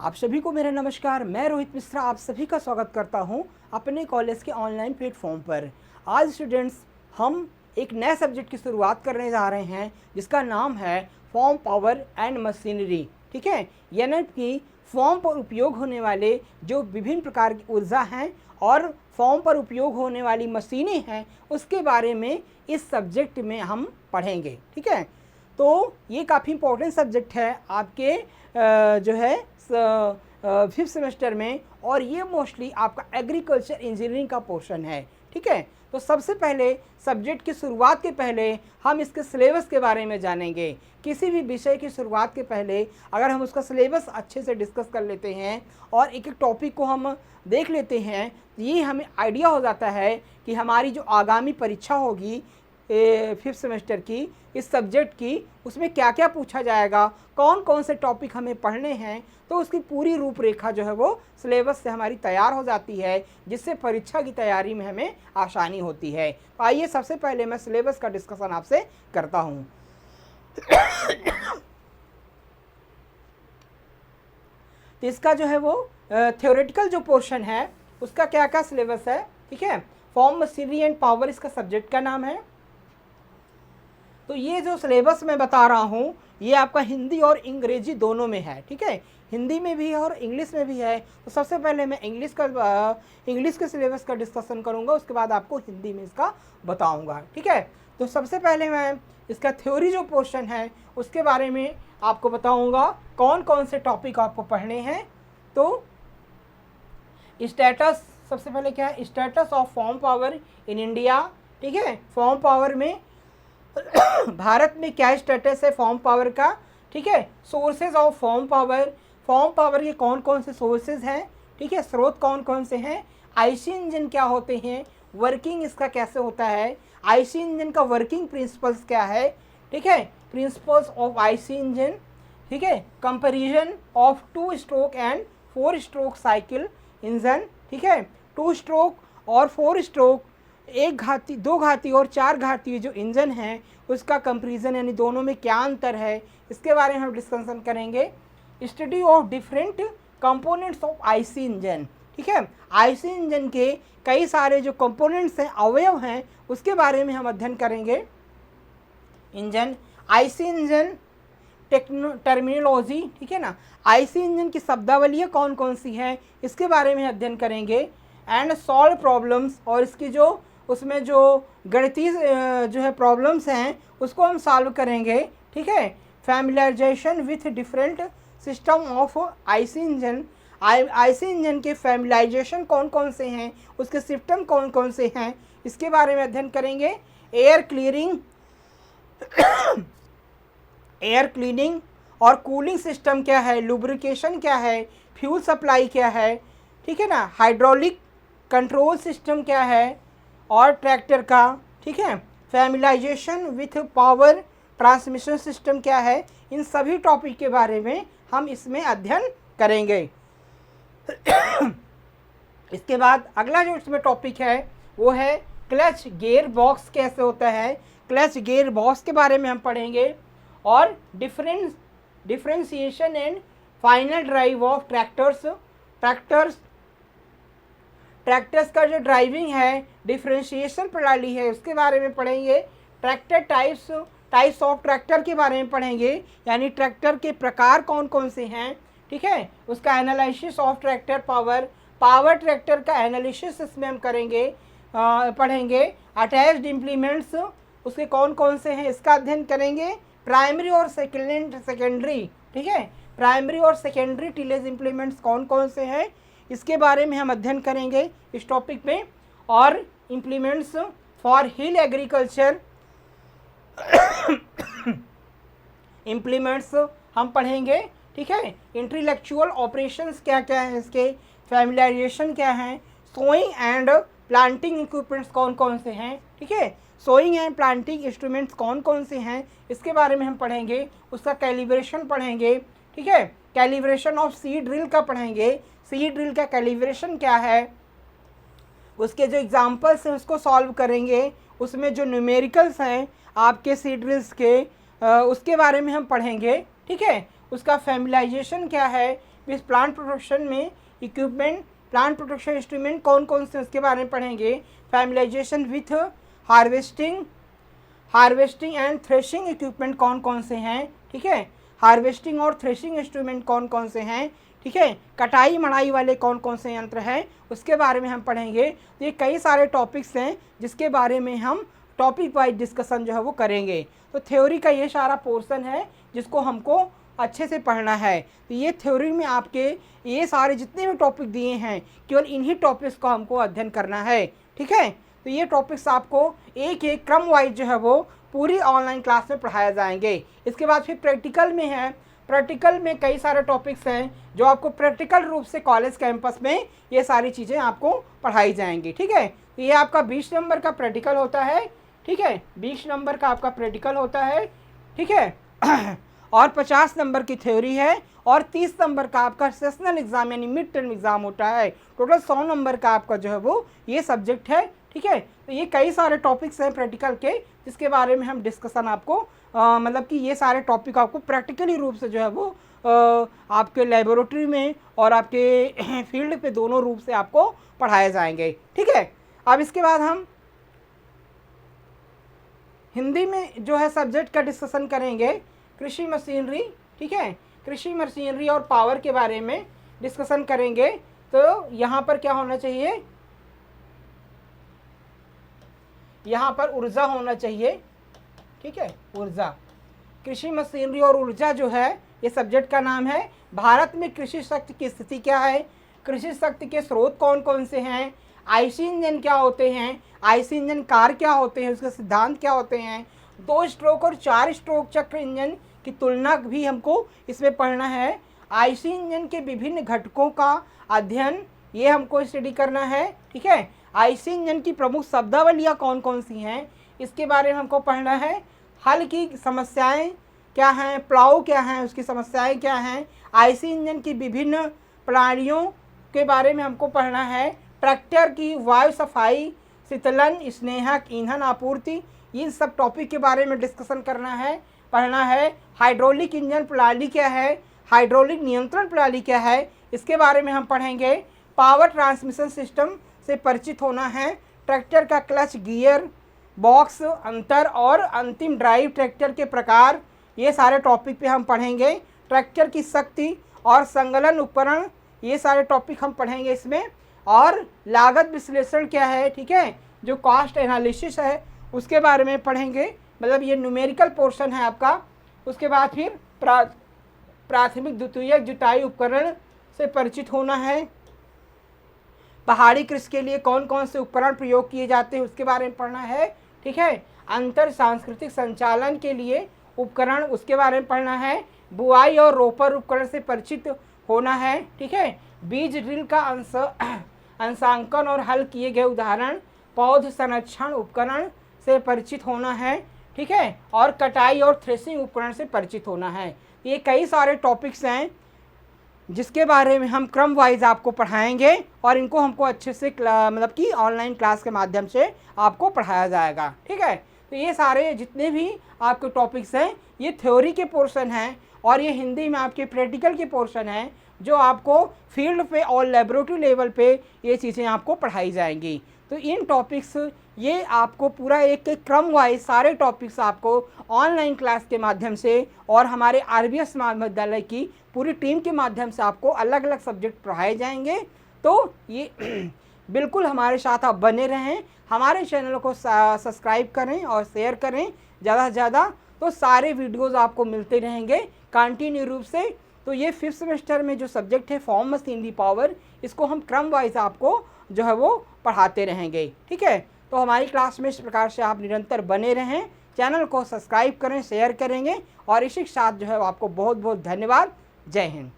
आप सभी को मेरा नमस्कार। मैं रोहित मिश्रा आप सभी का स्वागत करता हूं अपने कॉलेज के ऑनलाइन प्लेटफॉर्म पर। आज स्टूडेंट्स हम एक नए सब्जेक्ट की शुरुआत करने जा रहे हैं जिसका नाम है फॉर्म पावर एंड मशीनरी। ठीक है, यानी कि फॉर्म पर उपयोग होने वाले जो विभिन्न प्रकार की ऊर्जा हैं और फॉर्म पर उपयोग होने वाली मशीनें हैं उसके बारे में इस सब्जेक्ट में हम पढ़ेंगे। ठीक है, तो ये काफ़ी इम्पोर्टेंट सब्जेक्ट है आपके जो है 5th सेमेस्टर में, और ये मोस्टली आपका एग्रीकल्चर इंजीनियरिंग का पोर्शन है। ठीक है, तो सबसे पहले सब्जेक्ट की शुरुआत के पहले हम इसके सिलेबस के बारे में जानेंगे। किसी भी विषय की शुरुआत के पहले अगर हम उसका सिलेबस अच्छे से डिस्कस कर लेते हैं और एक एक टॉपिक को हम देख लेते हैं तो ये हमें आइडिया हो जाता है कि हमारी जो आगामी परीक्षा होगी 5th सेमेस्टर की इस सब्जेक्ट की, उसमें क्या क्या पूछा जाएगा, कौन कौन से टॉपिक हमें पढ़ने हैं, तो उसकी पूरी रूपरेखा जो है वो सिलेबस से हमारी तैयार हो जाती है, जिससे परीक्षा की तैयारी में हमें आसानी होती है। तो आइए सबसे पहले मैं सिलेबस का डिस्कशन आपसे करता हूँ। तो इसका जो है वो थ्योरेटिकल जो पोर्शन है उसका क्या क्या सिलेबस है। ठीक है, फॉर्म मशीनरी एंड पावर इसका सब्जेक्ट का नाम है। तो ये जो सिलेबस मैं बता रहा हूँ ये आपका हिंदी और अंग्रेजी दोनों में है। ठीक है, हिंदी में भी है और इंग्लिश में भी है। तो सबसे पहले मैं इंग्लिश के सिलेबस का डिस्कशन करूँगा, उसके बाद आपको हिंदी में इसका बताऊँगा। ठीक है, तो सबसे पहले मैं इसका थ्योरी जो पोर्शन है उसके बारे में आपको बताऊँगा कौन कौन से टॉपिक आपको पढ़ने हैं। तो स्टेटस, सबसे पहले क्या है, status of form power in India. ठीक है, फॉर्म पावर में भारत में क्या स्टेटस है फॉर्म पावर का। ठीक है, सोर्सेज ऑफ फॉर्म पावर के कौन कौन से सोर्सेज हैं। ठीक है, स्रोत कौन कौन से हैं, आईसी इंजन क्या होते हैं, वर्किंग इसका कैसे होता है, आईसी इंजन का वर्किंग प्रिंसिपल्स क्या है। ठीक है, प्रिंसिपल्स ऑफ आईसी इंजन। ठीक है, comparison of 2 stroke and 4 stroke cycle engine. ठीक है, 2 स्ट्रोक और 4 स्ट्रोक, 1 घाती, 2 घाती और 4 घाती जो इंजन है उसका कंपैरिजन यानी दोनों में क्या अंतर है, इसके बारे में हम डिस्कशन करेंगे। Study of different components of IC engine. ठीक है, आईसी इंजन के कई सारे जो कंपोनेंट्स हैं, अवयव हैं, उसके बारे में हम अध्ययन करेंगे। Engine, IC engine terminology. ठीक है ना, आईसी इंजन की शब्दावली कौन कौन सी है इसके बारे में अध्ययन करेंगे। एंड सॉल्व प्रॉब्लम्स, और इसकी जो उसमें जो गणितीय जो है प्रॉब्लम्स हैं उसको हम सॉल्व करेंगे। ठीक है, familiarization with different system of IC engine, IC engine के फैमिलाइजेशन कौन कौन से हैं, उसके सिस्टम कौन कौन से हैं, इसके बारे में अध्ययन करेंगे। एयर क्लीनिंग और कूलिंग सिस्टम क्या है, लुब्रिकेशन क्या है, फ्यूल सप्लाई क्या है। ठीक है ना, हाइड्रोलिक कंट्रोल सिस्टम क्या है और ट्रैक्टर का। ठीक है, familiarization with power transmission system क्या है, इन सभी टॉपिक के बारे में हम इसमें अध्ययन करेंगे। इसके बाद अगला जो इसमें टॉपिक है वो है क्लच गियर बॉक्स कैसे होता है, क्लच गियर बॉक्स के बारे में हम पढ़ेंगे। और differentiation and final drive of tractors का जो ड्राइविंग है, डिफरेंशिएशन प्रणाली है, उसके बारे में पढ़ेंगे। ट्रैक्टर टाइप्स ऑफ ट्रैक्टर के बारे में पढ़ेंगे, यानी ट्रैक्टर के प्रकार कौन कौन से हैं। ठीक है, उसका analysis of tractor power tractor का एनालिसिस इसमें हम पढ़ेंगे। अटैच्ड इम्प्लीमेंट्स उसके कौन कौन से हैं इसका अध्ययन करेंगे। प्राइमरी और सेकेंडरी, ठीक है, प्राइमरी और सेकेंडरी टिलेज इम्प्लीमेंट्स कौन कौन से हैं इसके बारे में हम अध्ययन करेंगे इस टॉपिक में। और implements for hill agriculture implements हम पढ़ेंगे। ठीक है, इंटेलेक्चुअल ऑपरेशंस क्या क्या है इसके, फैमिलाइजेशन क्या है, सोइंग एंड प्लांटिंग इक्विपमेंट्स कौन कौन से हैं। ठीक है, सोइंग एंड प्लांटिंग इंस्ट्रूमेंट्स कौन कौन से हैं इसके बारे में हम पढ़ेंगे। उसका कैलिब्रेशन पढ़ेंगे। ठीक है, कैलिब्रेशन ऑफ सीड ड्रिल का पढ़ेंगे, सीड ड्रिल का कैलिब्रेशन क्या है, उसके जो एग्जाम्पल्स हैं उसको सॉल्व करेंगे। उसमें जो न्यूमेरिकल्स हैं आपके सीड ड्रिल्स के उसके बारे में हम पढ़ेंगे। ठीक है, उसका फैमिलाइजेशन क्या है, इस प्लांट प्रोटेक्शन में इक्विपमेंट, प्लांट प्रोटेक्शन इंस्ट्रूमेंट कौन कौन से उसके बारे में पढ़ेंगे। Familiarization with harvesting and threshing equipment कौन कौन से हैं, ठीक है। हार्वेस्टिंग और थ्रेशिंग इंस्ट्रूमेंट कौन कौन से हैं, ठीक है। कटाई मढ़ाई वाले कौन कौन से यंत्र हैं उसके बारे में हम पढ़ेंगे। तो ये कई सारे टॉपिक्स हैं जिसके बारे में हम टॉपिक वाइज डिस्कशन जो है वो करेंगे। तो थ्योरी का ये सारा पोर्शन है जिसको हमको अच्छे से पढ़ना है। तो ये थ्योरी में आपके ये सारे जितने भी टॉपिक दिए हैं केवल इन्हीं टॉपिक्स को हमको अध्ययन करना है, ठीक है। तो ये टॉपिक्स आपको एक एक क्रम वाइज जो है वो पूरी ऑनलाइन क्लास में पढ़ाए जाएंगे। इसके बाद फिर प्रैक्टिकल में है, प्रैक्टिकल में कई सारे टॉपिक्स हैं जो आपको प्रैक्टिकल रूप से कॉलेज कैंपस में ये सारी चीज़ें आपको पढ़ाई जाएंगी, ठीक है। तो ये आपका 20 नंबर का प्रैक्टिकल होता है, ठीक है। 20 नंबर का आपका प्रैक्टिकल होता है, ठीक है। और 50 नंबर की थ्योरी है और 30 नंबर का आपका सेशनल एग्जाम यानी मिड टर्म एग्जाम होता है। टोटल 100 नंबर का आपका जो है वो ये सब्जेक्ट है, ठीक है। तो ये कई सारे टॉपिक्स हैं प्रैक्टिकल के जिसके बारे में हम डिस्कशन आपको मतलब कि ये सारे टॉपिक आपको प्रैक्टिकली रूप से जो है वो आपके लेबोरेटरी में और आपके फील्ड पे दोनों रूप से आपको पढ़ाए जाएंगे, ठीक है। अब इसके बाद हम हिंदी में जो है सब्जेक्ट का डिस्कशन करेंगे कृषि मशीनरी, ठीक है। कृषि मशीनरी और पावर के बारे में डिस्कशन करेंगे। तो यहाँ पर क्या होना चाहिए, यहाँ पर ऊर्जा होना चाहिए, ठीक है। ऊर्जा, कृषि मशीनरी और ऊर्जा जो है ये सब्जेक्ट का नाम है। भारत में कृषि शक्ति की स्थिति क्या है, कृषि शक्ति के स्रोत कौन कौन से हैं, आईसी इंजन क्या होते हैं, आईसी इंजन कार क्या होते हैं, उसके सिद्धांत क्या होते हैं, 2 स्ट्रोक और 4 स्ट्रोक चक्र इंजन की तुलना भी हमको इसमें पढ़ना है। आईसी इंजन के विभिन्न घटकों का अध्ययन ये हमको स्टडी करना है, ठीक है। आईसी इंजन की प्रमुख शब्दावलियाँ कौन कौन सी हैं इसके बारे में हमको पढ़ना है। हल की समस्याएं क्या हैं, प्लाऊ क्या हैं, उसकी समस्याएं क्या हैं, आईसी इंजन की विभिन्न प्रणालियों के बारे में हमको पढ़ना है। ट्रैक्टर की वायु सफाई, शीतलन, स्नेहक, ईंधन आपूर्ति, इन सब टॉपिक के बारे में डिस्कशन करना है, पढ़ना है। हाइड्रोलिक इंजन प्रणाली क्या है, हाइड्रोलिक नियंत्रण प्रणाली क्या है, इसके बारे में हम पढ़ेंगे। पावर ट्रांसमिशन सिस्टम से परिचित होना है। ट्रैक्टर का क्लच, गियर बॉक्स, अंतर और अंतिम ड्राइव ट्रैक्टर के प्रकार, ये सारे टॉपिक पे हम पढ़ेंगे। ट्रैक्टर की शक्ति और संगलन उपकरण, ये सारे टॉपिक हम पढ़ेंगे इसमें। और लागत विश्लेषण क्या है, ठीक है, जो कॉस्ट एनालिसिस है उसके बारे में पढ़ेंगे, मतलब ये न्यूमेरिकल पोर्शन है आपका। उसके बाद फिर प्राथमिक द्वितीयक जुताई उपकरण से परिचित होना है। पहाड़ी कृषि के लिए कौन कौन से उपकरण प्रयोग किए जाते हैं उसके बारे में पढ़ना है, ठीक है। अंतर सांस्कृतिक संचालन के लिए उपकरण उसके बारे में पढ़ना है। बुआई और रोपर उपकरण से परिचित होना है, ठीक है। बीज ड्रिल का अंशांकन और हल किए गए उदाहरण, पौध संरक्षण उपकरण से परिचित होना है, ठीक है। और कटाई और थ्रेसिंग उपकरण से परिचित होना है। ये कई सारे टॉपिक्स हैं जिसके बारे में हम क्रम वाइज आपको पढ़ाएंगे और इनको हमको अच्छे से मतलब कि ऑनलाइन क्लास के माध्यम से आपको पढ़ाया जाएगा, ठीक है। तो ये सारे जितने भी आपके टॉपिक्स हैं ये थ्योरी के पोर्शन हैं और ये हिंदी में आपके प्रैक्टिकल के पोर्शन हैं जो आपको फील्ड पे और लेबोरेटरी लेवल पे ये चीज़ें आपको पढ़ाई जाएंगी। तो इन टॉपिक्स ये आपको पूरा एक क्रम वाइज सारे टॉपिक्स आपको ऑनलाइन क्लास के माध्यम से और हमारे आरबीएस महाविद्यालय की पूरी टीम के माध्यम से आपको अलग अलग सब्जेक्ट पढ़ाए जाएंगे। तो ये बिल्कुल हमारे साथ आप बने रहें, हमारे चैनल को सब्सक्राइब करें और शेयर करें ज़्यादा से ज़्यादा, तो सारे वीडियोज़ आपको मिलते रहेंगे कंटिन्यू रूप से। तो ये 5th सेमेस्टर में जो सब्जेक्ट है फॉर्म मशीनरी पावर, इसको हम क्रम वाइज आपको जो है वो पढ़ाते रहेंगे, ठीक है। तो हमारी क्लास में इस प्रकार से आप निरंतर बने रहें, चैनल को सब्सक्राइब करें, शेयर करेंगे और इसी के साथ जो है आपको बहुत बहुत धन्यवाद। जय हिंद।